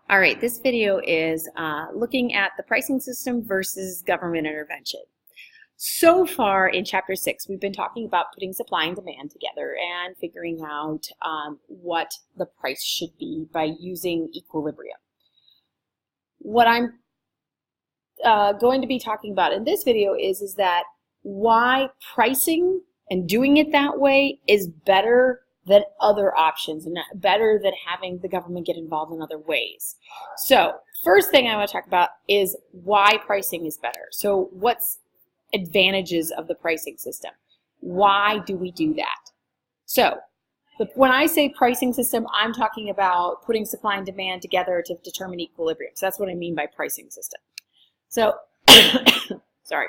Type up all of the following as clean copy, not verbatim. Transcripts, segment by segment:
All right, this video is looking at the pricing system versus government intervention. So far in Chapter 6, we've been talking about putting supply and demand together and figuring out what the price should be by using equilibrium. What I'm going to be talking about in this video is that why pricing and doing it that way is better than other options and better than having the government get involved in other ways. So first thing I want to talk about is why pricing is better. So what's advantages of the pricing system? Why do we do that? So when I say pricing system, I'm talking about putting supply and demand together to determine equilibrium. So that's what I mean by pricing system. So, sorry.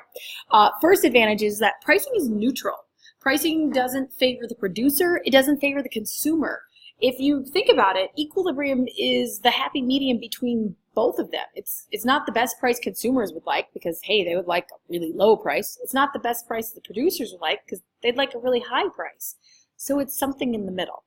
First advantage is that pricing is neutral. Pricing doesn't favor the producer, it doesn't favor the consumer. If you think about it, equilibrium is the happy medium between both of them. It's not the best price consumers would like because, hey, they would like a really low price. It's not the best price the producers would like because they'd like a really high price. So it's something in the middle.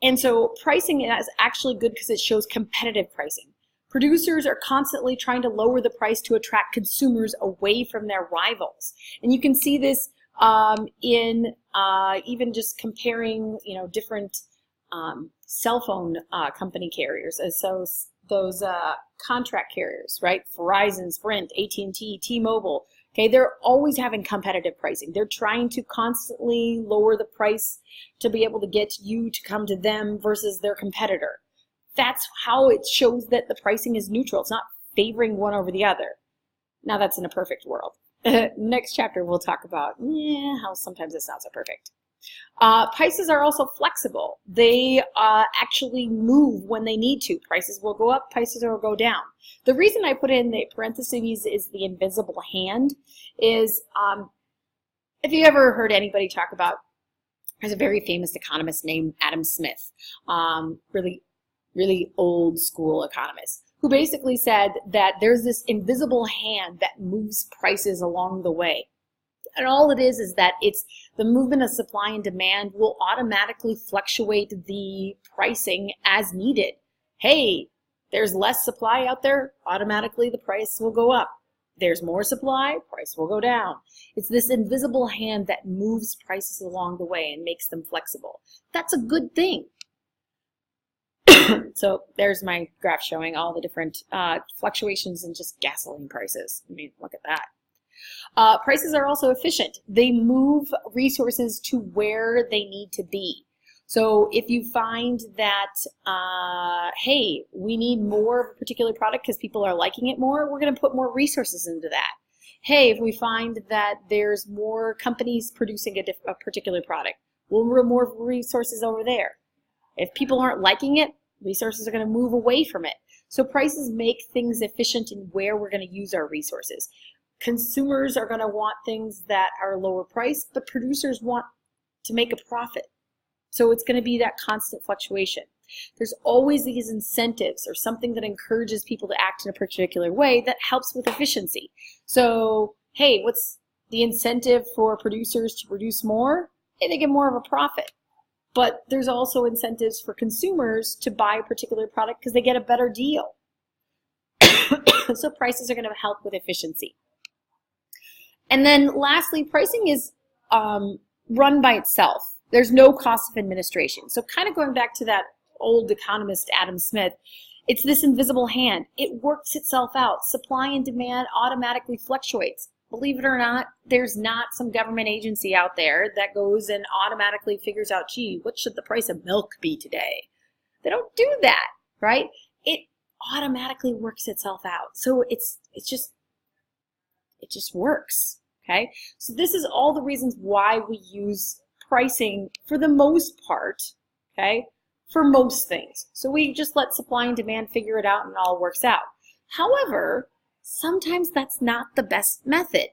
And so pricing is actually good because it shows competitive pricing. Producers are constantly trying to lower the price to attract consumers away from their rivals. And you can see this in even just comparing, different cell phone company carriers. And so those contract carriers, right? Verizon, Sprint, AT&T, T-Mobile. Okay, they're always having competitive pricing. They're trying to constantly lower the price to be able to get you to come to them versus their competitor. That's how it shows that the pricing is neutral. It's not favoring one over the other. Now that's in a perfect world. Next chapter we'll talk about how sometimes it's not so perfect. Prices are also flexible. They actually move when they need to. Prices will go up, prices will go down. The reason I put in the parentheses is the invisible hand is, if you ever heard anybody talk about, there's a very famous economist named Adam Smith, really old school economist, who basically said that there's this invisible hand that moves prices along the way. And all it is that it's the movement of supply and demand will automatically fluctuate the pricing as needed. Hey, there's less supply out there, automatically the price will go up. There's more supply, price will go down. It's this invisible hand that moves prices along the way and makes them flexible. That's a good thing. So there's my graph showing all the different fluctuations in just gasoline prices. I mean, look at that. Prices are also efficient. They move resources to where they need to be. So if you find that, hey, we need more of a particular product because people are liking it more, we're going to put more resources into that. Hey, if we find that there's more companies producing a particular product, we'll move more resources over there. If people aren't liking it, resources are going to move away from it. So prices make things efficient in where we're going to use our resources. Consumers are going to want things that are lower price, but producers want to make a profit. So it's going to be that constant fluctuation. There's always these incentives or something that encourages people to act in a particular way that helps with efficiency. So, hey, what's the incentive for producers to produce more? Hey, they get more of a profit. But there's also incentives for consumers to buy a particular product because they get a better deal. So prices are going to help with efficiency. And then lastly, pricing is run by itself. There's no cost of administration. So kind of going back to that old economist, Adam Smith, it's this invisible hand. It works itself out. Supply and demand automatically fluctuates. Believe it or not, there's not some government agency out there that goes and automatically figures out, gee, what should the price of milk be today? They don't do that, right? It automatically works itself out. So it just works, okay? So this is all the reasons why we use pricing for the most part, okay, for most things. So we just let supply and demand figure it out and it all works out. However, sometimes that's not the best method,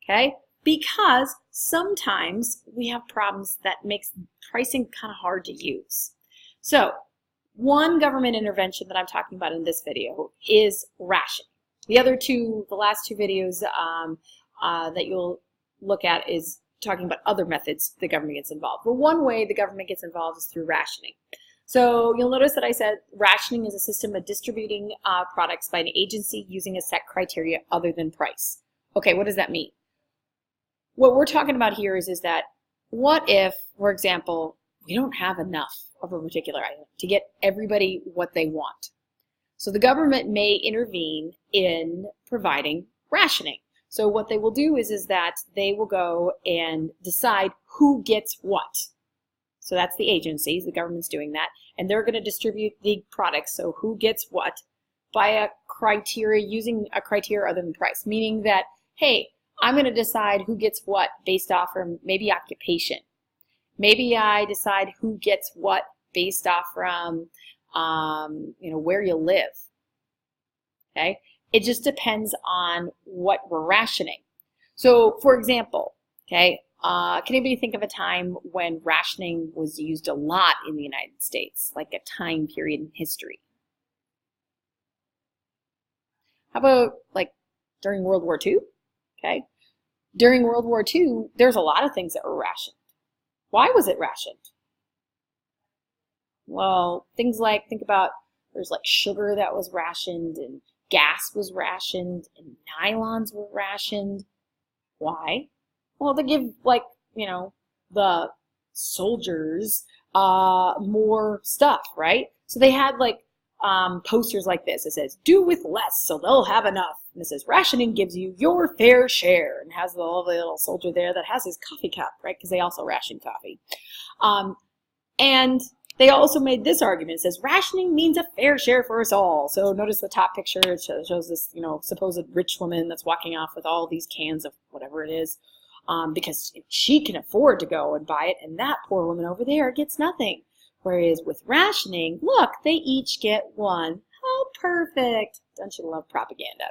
okay? Because sometimes we have problems that makes pricing kind of hard to use. So one government intervention that I'm talking about in this video is rationing. The last two videos that you'll look at is talking about other methods the government gets involved. But one way the government gets involved is through rationing. So you'll notice that I said rationing is a system of distributing products by an agency using a set criteria other than price. Okay, what does that mean? What we're talking about here is that what if, for example, we don't have enough of a particular item to get everybody what they want? So the government may intervene in providing rationing. So what they will do is that they will go and decide who gets what. So that's the agencies, the government's doing that, and they're going to distribute the products, so who gets what, by a criteria, using a criteria other than price, meaning that, hey, I'm going to decide who gets what based off from maybe occupation. Maybe I decide who gets what based off from, where you live. Okay, it just depends on what we're rationing. So, for example, okay, can anybody think of a time when rationing was used a lot in the United States, like a time period in history? How about like during World War II? Okay, during World War II, there's a lot of things that were rationed. Why was it rationed? Well, things like, think about, there's like sugar that was rationed, and gas was rationed, and nylons were rationed. Why? Well, to give, like, the soldiers more stuff, right? So they had like posters like this. It says, do with less so they'll have enough. And it says, rationing gives you your fair share. And has the lovely little soldier there that has his coffee cup, right? Because they also ration coffee. And they also made this argument. It says, rationing means a fair share for us all. So notice the top picture. It shows this, supposed rich woman that's walking off with all these cans of whatever it is. Because she can afford to go and buy it, and that poor woman over there gets nothing. Whereas with rationing, look, they each get one. How perfect. Don't you love propaganda?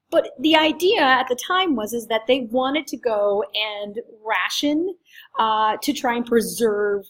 But the idea at the time was that they wanted to go and ration to try and preserve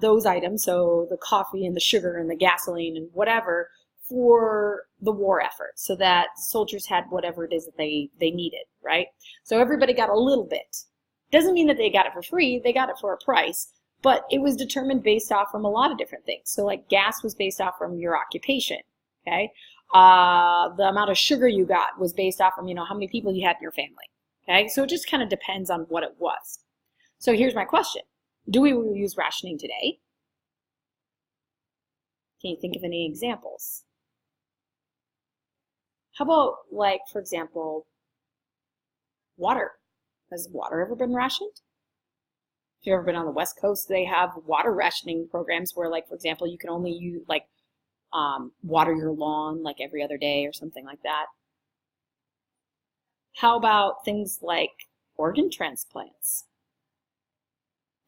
those items, so the coffee and the sugar and the gasoline and whatever, for the war effort, so that soldiers had whatever it is that they needed, right? So everybody got a little bit. Doesn't mean that they got it for free, they got it for a price, but it was determined based off from a lot of different things. So like gas was based off from your occupation, okay? The amount of sugar you got was based off from, how many people you had in your family, okay? So it just kind of depends on what it was. So here's my question. Do we use rationing today? Can you think of any examples? How about, like, for example, water? Has water ever been rationed? If you've ever been on the West Coast, they have water rationing programs where, like, for example, you can only use, like, water your lawn, like, every other day or something like that. How about things like organ transplants?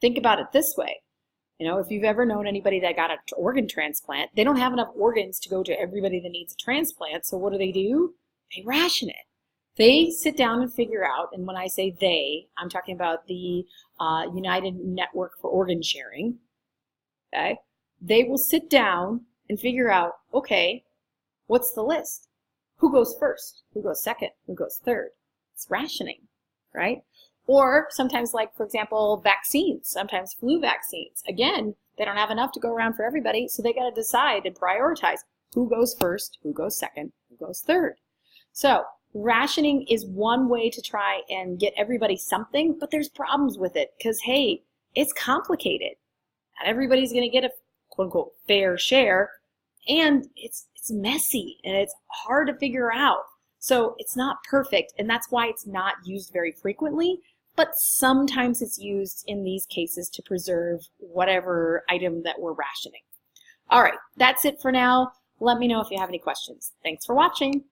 Think about it this way. If you've ever known anybody that got an organ transplant, they don't have enough organs to go to everybody that needs a transplant. So what do? They ration it. They sit down and figure out, and when I say they, I'm talking about the United Network for Organ Sharing. Okay? They will sit down and figure out, okay, what's the list? Who goes first? Who goes second? Who goes third? It's rationing, right? Or sometimes, like, for example, vaccines, sometimes flu vaccines. Again, they don't have enough to go around for everybody, so they got to decide and prioritize who goes first, who goes second, who goes third. So rationing is one way to try and get everybody something, but there's problems with it because, hey, it's complicated. Not everybody's going to get a quote-unquote fair share, and it's messy, and it's hard to figure out. So it's not perfect, and that's why it's not used very frequently. But sometimes it's used in these cases to preserve whatever item that we're rationing. All right, that's it for now. Let me know if you have any questions. Thanks for watching.